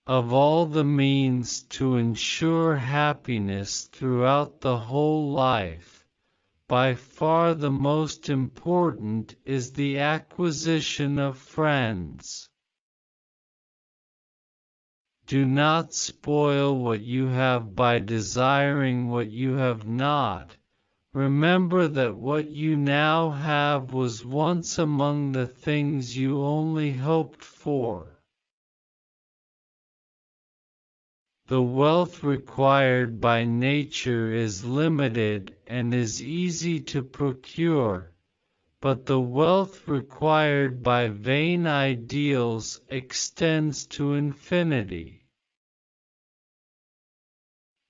Of all the means to ensure happiness throughout the whole life, by far the most important is the acquisition of friends. Do not spoil what you have by desiring what you have not. Remember that what you now have was once among the things you only hoped for. The wealth required by nature is limited and is easy to procure, but the wealth required by vain ideals extends to infinity.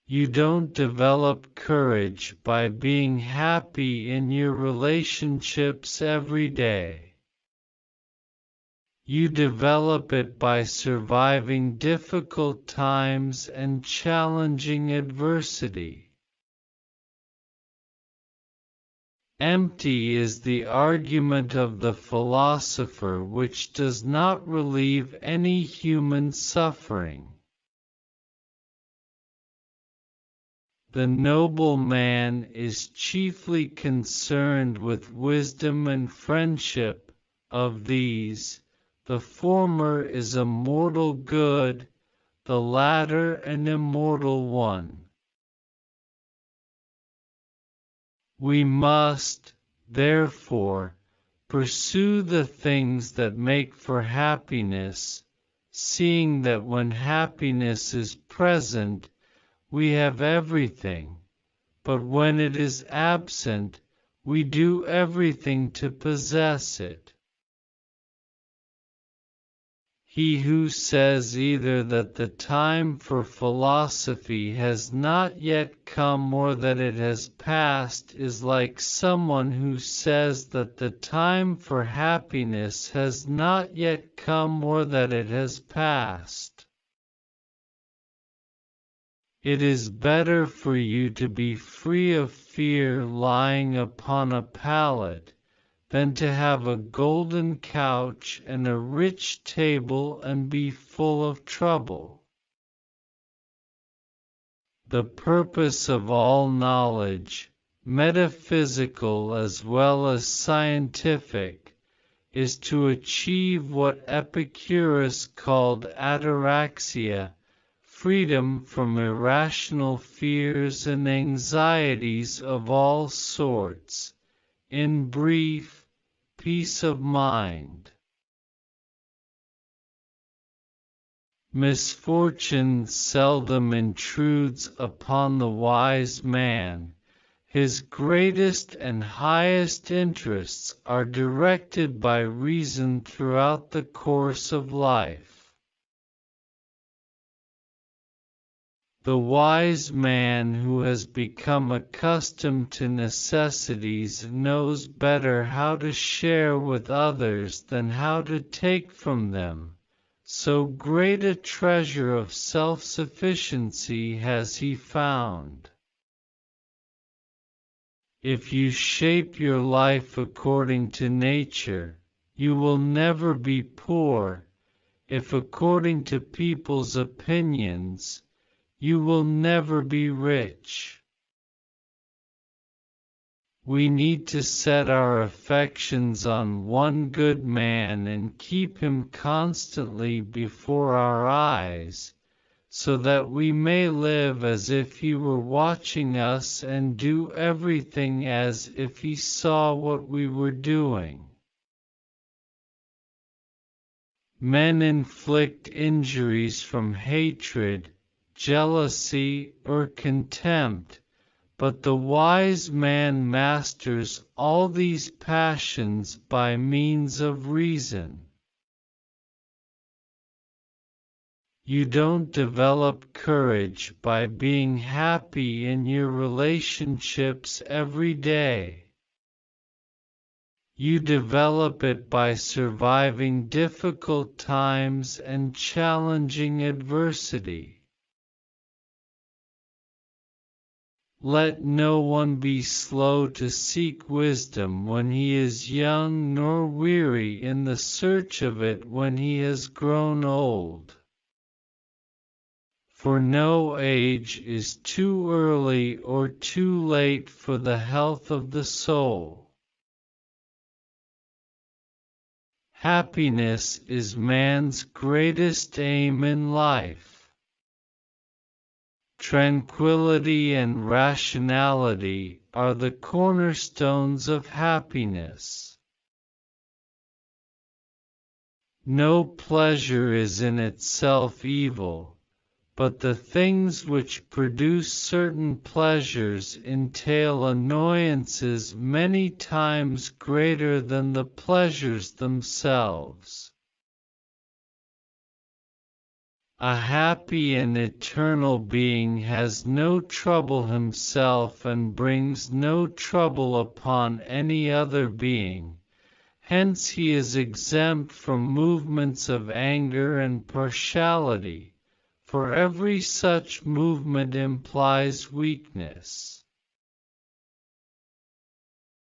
You don't develop courage by being happy in your relationships every day. You develop it by surviving difficult times and challenging adversity. Empty is the argument of the philosopher which does not relieve any human suffering. The noble man is chiefly concerned with wisdom and friendship. Of these, the former is a mortal good, the latter an immortal one. We must, therefore, pursue the things that make for happiness, seeing that when happiness is present, we have everything, but when it is absent, we do everything to possess it. He who says either that the time for philosophy has not yet come or that it has passed is like someone who says that the time for happiness has not yet come or that it has passed. It is better for you to be free of fear lying upon a pallet, than to have a golden couch and a rich table and be full of trouble. The purpose of all knowledge, metaphysical as well as scientific, is to achieve what Epicurus called ataraxia, freedom from irrational fears and anxieties of all sorts, in brief, peace of mind. Misfortune seldom intrudes upon the wise man. His greatest and highest interests are directed by reason throughout the course of life. The wise man who has become accustomed to necessities knows better how to share with others than how to take from them. So great a treasure of self-sufficiency has he found. If you shape your life according to nature, you will never be poor. If according to people's opinions, you will never be rich. We need to set our affections on one good man and keep him constantly before our eyes, so that we may live as if he were watching us and do everything as if he saw what we were doing. Men inflict injuries from hatred, jealousy, or contempt, but the wise man masters all these passions by means of reason. You don't develop courage by being happy in your relationships every day. You develop it by surviving difficult times and challenging adversity. Let no one be slow to seek wisdom when he is young, nor weary in the search of it when he has grown old. for no age is too early or too late for the health of the soul. Happiness is man's greatest aim in life. Tranquility and rationality are the cornerstones of happiness. No pleasure is in itself evil, but the things which produce certain pleasures entail annoyances many times greater than the pleasures themselves. A happy and eternal being has no trouble himself and brings no trouble upon any other being. Hence he is exempt from movements of anger and partiality, for every such movement implies weakness.